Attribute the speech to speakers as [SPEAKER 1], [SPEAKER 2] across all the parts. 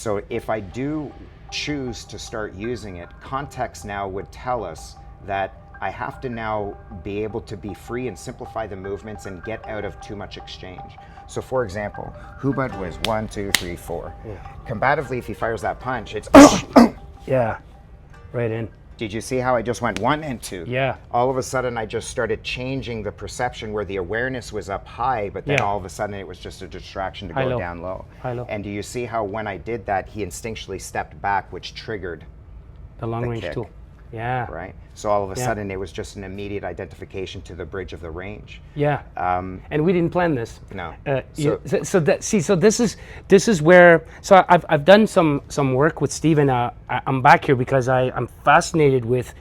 [SPEAKER 1] So if I do choose to start using it, context now would tell us that I have to now be able to be free and simplify the movements and get out of too much exchange. So for example, Hubert was 1, 2, 3, 4. Yeah. Combatively, if he fires that punch, it's
[SPEAKER 2] yeah, right in.
[SPEAKER 1] Did you see how I just went 1 and 2?
[SPEAKER 2] Yeah.
[SPEAKER 1] All of a sudden, I just started changing the perception where the awareness was up high, but then all of a sudden it was just a distraction to go down low.
[SPEAKER 2] High-low.
[SPEAKER 1] And do you see how when I did that, he instinctually stepped back, which triggered
[SPEAKER 2] the long range
[SPEAKER 1] kick.
[SPEAKER 2] tool. Yeah.
[SPEAKER 1] Right. So all of a sudden, it was just an immediate identification to the bridge of the range.
[SPEAKER 2] Yeah. And we didn't plan this.
[SPEAKER 1] No.
[SPEAKER 2] So this is where. So I've done some work with Steven. I'm back here because I'm fascinated with.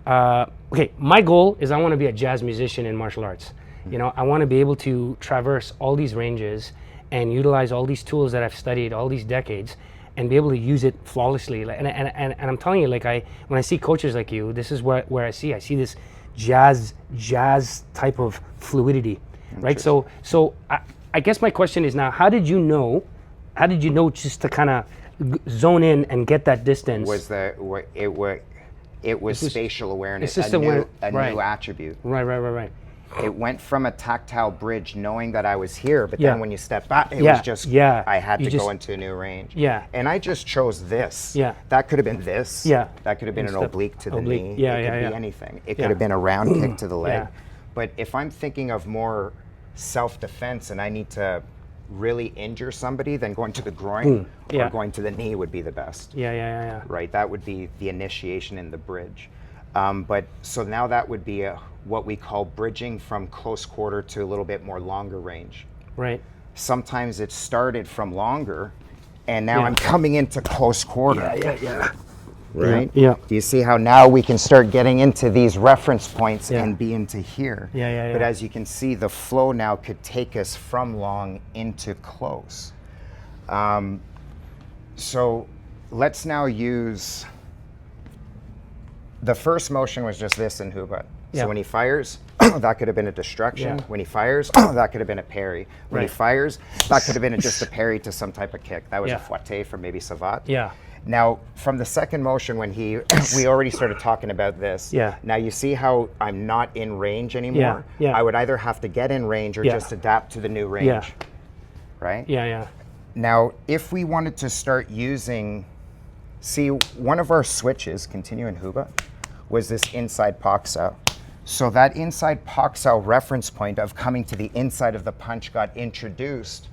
[SPEAKER 2] Okay, my goal is I want to be a jazz musician in martial arts. You know, I want to be able to traverse all these ranges and utilize all these tools that I've studied all these decades, and be able to use it flawlessly. And I'm telling you, like when I see coaches like you, this is where I see this jazz type of fluidity, right? So I guess my question is now, how did you know just to kind of zone in and get that distance?
[SPEAKER 1] It was spatial awareness, a new attribute.
[SPEAKER 2] Right.
[SPEAKER 1] It went from a tactile bridge, knowing that I was here, but then when you step back, it was just, I had to go into a new range.
[SPEAKER 2] Yeah.
[SPEAKER 1] And I just chose this.
[SPEAKER 2] Yeah.
[SPEAKER 1] That could have been this.
[SPEAKER 2] Yeah.
[SPEAKER 1] That could have been an oblique to the knee.
[SPEAKER 2] Yeah,
[SPEAKER 1] it could be anything. It could have been a round kick to the leg.
[SPEAKER 2] Yeah.
[SPEAKER 1] But if I'm thinking of more self-defense and I need to really injure somebody, then going to the groin or going to the knee would be the best.
[SPEAKER 2] Yeah.
[SPEAKER 1] Right, that would be the initiation in the bridge. But so now that would be what we call bridging from close quarter to a little bit more longer range.
[SPEAKER 2] Right.
[SPEAKER 1] Sometimes it started from longer, and now I'm coming into close quarter.
[SPEAKER 2] Yeah.
[SPEAKER 1] Right?
[SPEAKER 2] Yeah.
[SPEAKER 1] Do you see how now we can start getting into these reference points and be into here?
[SPEAKER 2] Yeah.
[SPEAKER 1] But as you can see, the flow now could take us from long into close. So let's now use, the first motion was just this in Hubert. So when he fires, that could have been a destruction. When he fires, that could have been a parry. When he fires, that could have been just a parry to some type of kick. That was a fouette from maybe Savat.
[SPEAKER 2] Yeah.
[SPEAKER 1] Now, from the second motion, when we already started talking about this.
[SPEAKER 2] Yeah.
[SPEAKER 1] Now you see how I'm not in range anymore?
[SPEAKER 2] Yeah.
[SPEAKER 1] I would either have to get in range or just adapt to the new range.
[SPEAKER 2] Yeah.
[SPEAKER 1] Right?
[SPEAKER 2] Yeah.
[SPEAKER 1] Now, if we wanted to start using, see, one of our switches, continue in Huba, was this inside Paksa. So that inside Paksa reference point of coming to the inside of the punch got introduced.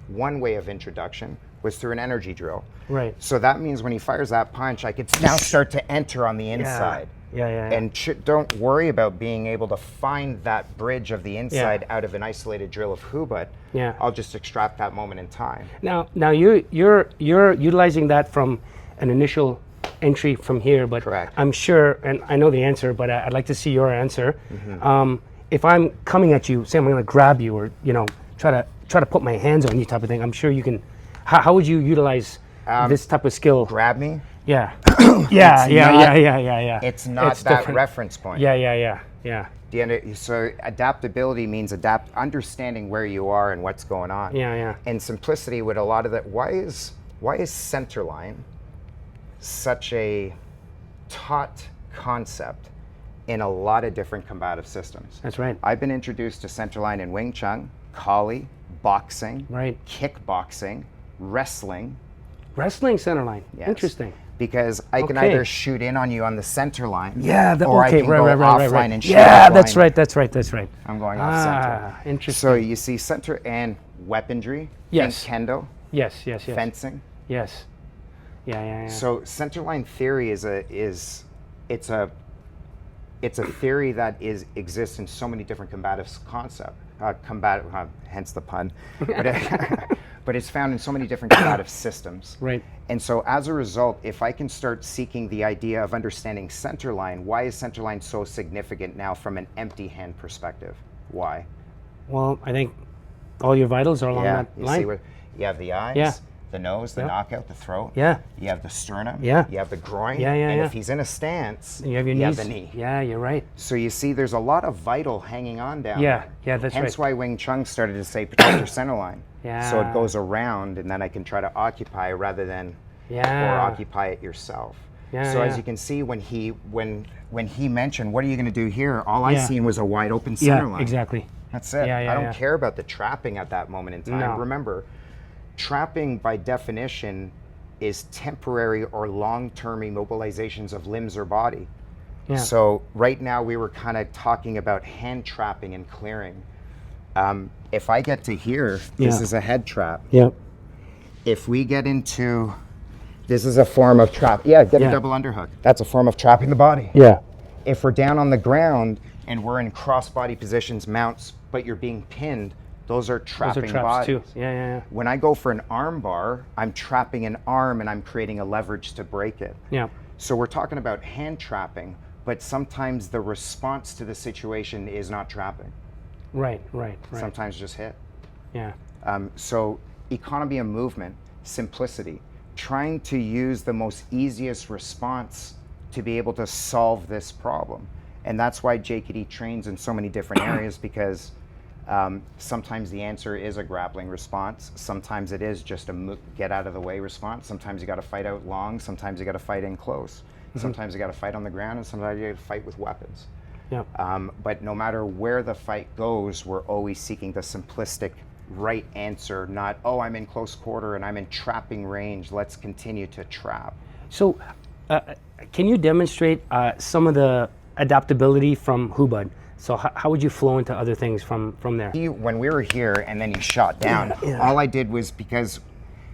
[SPEAKER 1] One way of introduction was through an energy drill.
[SPEAKER 2] Right.
[SPEAKER 1] So that means when he fires that punch, I could now start to enter on the inside.
[SPEAKER 2] Yeah.
[SPEAKER 1] And don't worry about being able to find that bridge of the inside out of an isolated drill of Hubut.
[SPEAKER 2] Yeah.
[SPEAKER 1] I'll just extract that moment in time.
[SPEAKER 2] Now you're utilizing that from an initial entry from here, but
[SPEAKER 1] correct.
[SPEAKER 2] I'm sure, and I know the answer, but I'd like to see your answer. If I'm coming at you, say I'm going to grab you, or try to put my hands on you, type of thing, I'm sure you can. How would you utilize this type of skill?
[SPEAKER 1] Grab me?
[SPEAKER 2] Yeah. Yeah.
[SPEAKER 1] It's not that different reference point.
[SPEAKER 2] Yeah.
[SPEAKER 1] So adaptability means understanding where you are and what's going on.
[SPEAKER 2] Yeah.
[SPEAKER 1] And simplicity with a lot of that. Why is center line such a taught concept in a lot of different combative systems?
[SPEAKER 2] That's right.
[SPEAKER 1] I've been introduced to center line in Wing Chun, Kali, boxing,
[SPEAKER 2] right,
[SPEAKER 1] kickboxing, wrestling.
[SPEAKER 2] Wrestling center line.
[SPEAKER 1] Yes.
[SPEAKER 2] Interesting.
[SPEAKER 1] Because I can either shoot in on you on the center line,
[SPEAKER 2] or
[SPEAKER 1] I can go offline and shoot
[SPEAKER 2] offline.
[SPEAKER 1] That's
[SPEAKER 2] right.
[SPEAKER 1] I'm going off center.
[SPEAKER 2] Interesting.
[SPEAKER 1] So you see center and weaponry.
[SPEAKER 2] Yes.
[SPEAKER 1] Think kendo.
[SPEAKER 2] Yes.
[SPEAKER 1] Fencing.
[SPEAKER 2] Yes. Yeah.
[SPEAKER 1] So center line theory is a theory that exists in so many different combative concepts. Hence the pun. But it's found in so many different combative systems.
[SPEAKER 2] Right.
[SPEAKER 1] And so as a result, if I can start seeking the idea of understanding center line, why is center line so significant now from an empty hand perspective? Why?
[SPEAKER 2] Well, I think all your vitals are along that line.
[SPEAKER 1] See you have the eyes, the nose, the knockout, the throat.
[SPEAKER 2] Yeah.
[SPEAKER 1] You have the sternum.
[SPEAKER 2] Yeah.
[SPEAKER 1] You have the groin.
[SPEAKER 2] And
[SPEAKER 1] if he's in a stance,
[SPEAKER 2] you have your
[SPEAKER 1] knees. The knee.
[SPEAKER 2] Yeah, you're right.
[SPEAKER 1] So you see there's a lot of vital hanging on down there.
[SPEAKER 2] Yeah, that's right.
[SPEAKER 1] Hence why Wing Chun started to say protect your center line.
[SPEAKER 2] Yeah.
[SPEAKER 1] So it goes around, and then I can try to occupy rather than or occupy it yourself.
[SPEAKER 2] Yeah,
[SPEAKER 1] so
[SPEAKER 2] yeah.
[SPEAKER 1] as you can see, when he mentioned, what are you going to do here? All I seen was a wide open center line.
[SPEAKER 2] Exactly.
[SPEAKER 1] That's it.
[SPEAKER 2] Yeah,
[SPEAKER 1] I don't care about the trapping at that moment in time.
[SPEAKER 2] No.
[SPEAKER 1] Remember, trapping by definition is temporary or long-term immobilizations of limbs or body.
[SPEAKER 2] Yeah.
[SPEAKER 1] So right now we were kind of talking about hand trapping and clearing. If I get to here, this is a head trap.
[SPEAKER 2] Yep.
[SPEAKER 1] If we get into, this is a form of trap. Yeah, get a double underhook. That's a form of trapping the body.
[SPEAKER 2] Yeah.
[SPEAKER 1] If we're down on the ground and we're in cross-body positions, mounts, but you're being pinned, those are trapping
[SPEAKER 2] Those are traps
[SPEAKER 1] bodies.
[SPEAKER 2] too. Yeah.
[SPEAKER 1] When I go for an arm bar, I'm trapping an arm and I'm creating a leverage to break it.
[SPEAKER 2] Yeah.
[SPEAKER 1] So we're talking about hand trapping, but sometimes the response to the situation is not trapping.
[SPEAKER 2] Right.
[SPEAKER 1] Sometimes just hit.
[SPEAKER 2] Yeah.
[SPEAKER 1] So economy of movement, simplicity, trying to use the most easiest response to be able to solve this problem. And that's why JKD trains in so many different areas, because sometimes the answer is a grappling response. Sometimes it is just a get out of the way response. Sometimes you got to fight out long. Sometimes you got to fight in close. Sometimes you got to fight on the ground, and sometimes you got to fight with weapons.
[SPEAKER 2] Yeah.
[SPEAKER 1] But no matter where the fight goes, we're always seeking the simplistic right answer, not, oh, I'm in close quarter and I'm in trapping range, let's continue to trap.
[SPEAKER 2] So, can you demonstrate some of the adaptability from Hubud? So how would you flow into other things from there?
[SPEAKER 1] When we were here and then you shot down, all I did was, because,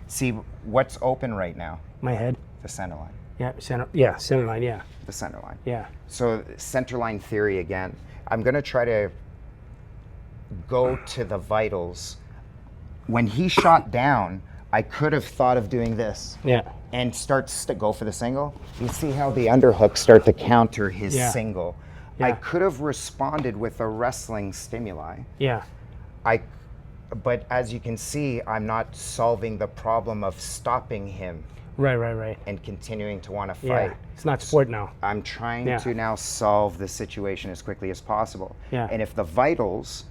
[SPEAKER 1] see, what's open right now?
[SPEAKER 2] My head?
[SPEAKER 1] The center line.
[SPEAKER 2] Yeah, center line, yeah.
[SPEAKER 1] The center line.
[SPEAKER 2] Yeah.
[SPEAKER 1] So center line theory again. I'm going to try to go to the vitals. When he shot down, I could have thought of doing this.
[SPEAKER 2] Yeah.
[SPEAKER 1] And starts to go for the single. You see how the underhooks start to counter his single.
[SPEAKER 2] Yeah.
[SPEAKER 1] I could have responded with a wrestling stimuli.
[SPEAKER 2] Yeah.
[SPEAKER 1] But as you can see, I'm not solving the problem of stopping him.
[SPEAKER 2] Right.
[SPEAKER 1] And continuing to want to fight.
[SPEAKER 2] Yeah. It's not sport now.
[SPEAKER 1] I'm trying to now solve the situation as quickly as possible.
[SPEAKER 2] Yeah.
[SPEAKER 1] And if the vitals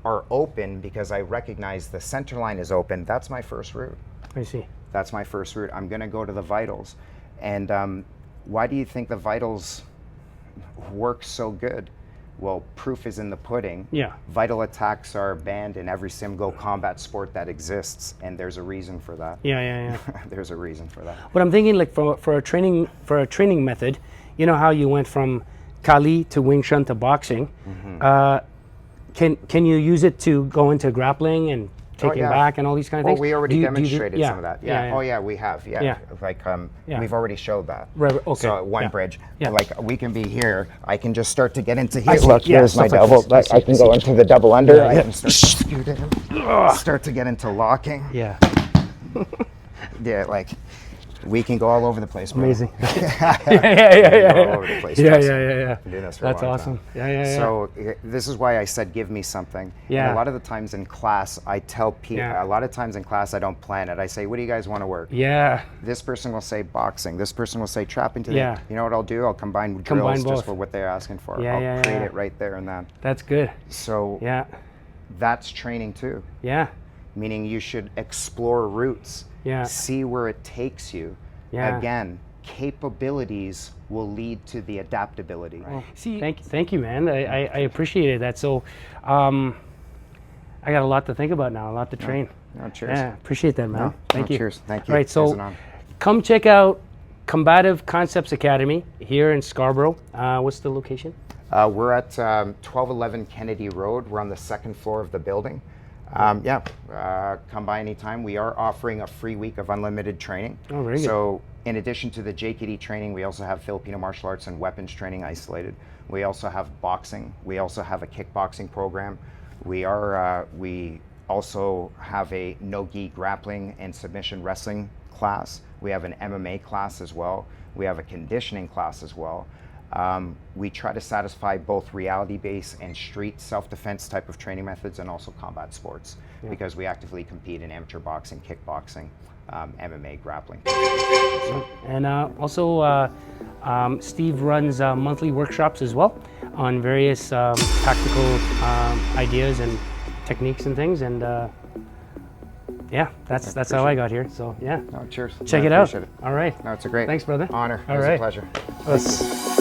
[SPEAKER 1] are open because I recognize the center line is open, that's my first route.
[SPEAKER 2] I see.
[SPEAKER 1] That's my first route. I'm going to go to the vitals. And why do you think the vitals work so good? Well, proof is in the pudding.
[SPEAKER 2] Yeah.
[SPEAKER 1] Vital attacks are banned in every SimGo combat sport that exists, and there's a reason for that.
[SPEAKER 2] Yeah.
[SPEAKER 1] There's a reason for that.
[SPEAKER 2] But I'm thinking, like, for a training method, you know how you went from Kali to Wing Chun to boxing. Can you use it to go into grappling and taking back and all these kind of things?
[SPEAKER 1] Well, we already demonstrated some of that.
[SPEAKER 2] Yeah.
[SPEAKER 1] Oh yeah, we have. Yeah. Like we've already showed that.
[SPEAKER 2] Right. Okay.
[SPEAKER 1] So one bridge.
[SPEAKER 2] Yeah.
[SPEAKER 1] Like we can be here. I can just start to get into here.
[SPEAKER 2] see.
[SPEAKER 1] Look,
[SPEAKER 2] Yeah,
[SPEAKER 1] here's my
[SPEAKER 2] stuff like
[SPEAKER 1] double.
[SPEAKER 2] this.
[SPEAKER 1] I can go into the double under. I
[SPEAKER 2] Yeah.
[SPEAKER 1] can start to scoot in. Start to get into locking.
[SPEAKER 2] Yeah.
[SPEAKER 1] Yeah, like we can go all over the place, bro.
[SPEAKER 2] Amazing.
[SPEAKER 1] Yeah. All over the place.
[SPEAKER 2] Yeah.
[SPEAKER 1] Been doing this for
[SPEAKER 2] That's
[SPEAKER 1] a long
[SPEAKER 2] awesome.
[SPEAKER 1] time.
[SPEAKER 2] Yeah.
[SPEAKER 1] So this is why I said give me something.
[SPEAKER 2] Yeah.
[SPEAKER 1] And a lot of the times in class, I tell people.
[SPEAKER 2] Yeah.
[SPEAKER 1] A lot of times in class, I don't plan it. I say, "What do you guys want to work?"
[SPEAKER 2] Yeah.
[SPEAKER 1] This person will say boxing. This person will say trapping to
[SPEAKER 2] Yeah.
[SPEAKER 1] You know what I'll do? I'll combine drills
[SPEAKER 2] both.
[SPEAKER 1] just for what they're asking for.
[SPEAKER 2] Yeah,
[SPEAKER 1] I'll create
[SPEAKER 2] yeah.
[SPEAKER 1] it right there and then.
[SPEAKER 2] That's good.
[SPEAKER 1] So
[SPEAKER 2] Yeah.
[SPEAKER 1] that's training too.
[SPEAKER 2] Yeah.
[SPEAKER 1] Meaning you should explore routes.
[SPEAKER 2] Yeah.
[SPEAKER 1] See where it takes you.
[SPEAKER 2] Yeah.
[SPEAKER 1] Again, capabilities will lead to the adaptability.
[SPEAKER 2] Well, thank you, man. I appreciated that. So, I got a lot to think about now, a lot to train.
[SPEAKER 1] No, cheers.
[SPEAKER 2] Yeah, appreciate that, man. Thank you.
[SPEAKER 1] Cheers. Thank you.
[SPEAKER 2] All right,
[SPEAKER 1] It was
[SPEAKER 2] so
[SPEAKER 1] an honor.
[SPEAKER 2] come check out Combative Concepts Academy here in Scarborough. What's the location?
[SPEAKER 1] We're at 1211 Kennedy Road. We're on the second floor of the building. Come by anytime. We are offering a free week of unlimited training.
[SPEAKER 2] Oh, very good.
[SPEAKER 1] So in addition to the JKD training, we also have Filipino martial arts and weapons training isolated. We also have boxing. We also have a kickboxing program. We also have a no-gi grappling and submission wrestling class. We have an MMA class as well. We have a conditioning class as well. We try to satisfy both reality-based and street self-defense type of training methods, and also combat sports, because we actively compete in amateur boxing, kickboxing, MMA, grappling.
[SPEAKER 2] And also, Steve runs monthly workshops as well on various tactical ideas and techniques and things. And yeah, that's how I got here. So yeah,
[SPEAKER 1] No, cheers.
[SPEAKER 2] check
[SPEAKER 1] I
[SPEAKER 2] it out.
[SPEAKER 1] appreciate it.
[SPEAKER 2] All right.
[SPEAKER 1] No, it's a great
[SPEAKER 2] Thanks, brother.
[SPEAKER 1] honor.
[SPEAKER 2] All
[SPEAKER 1] It was
[SPEAKER 2] right.
[SPEAKER 1] a pleasure.
[SPEAKER 2] Let's-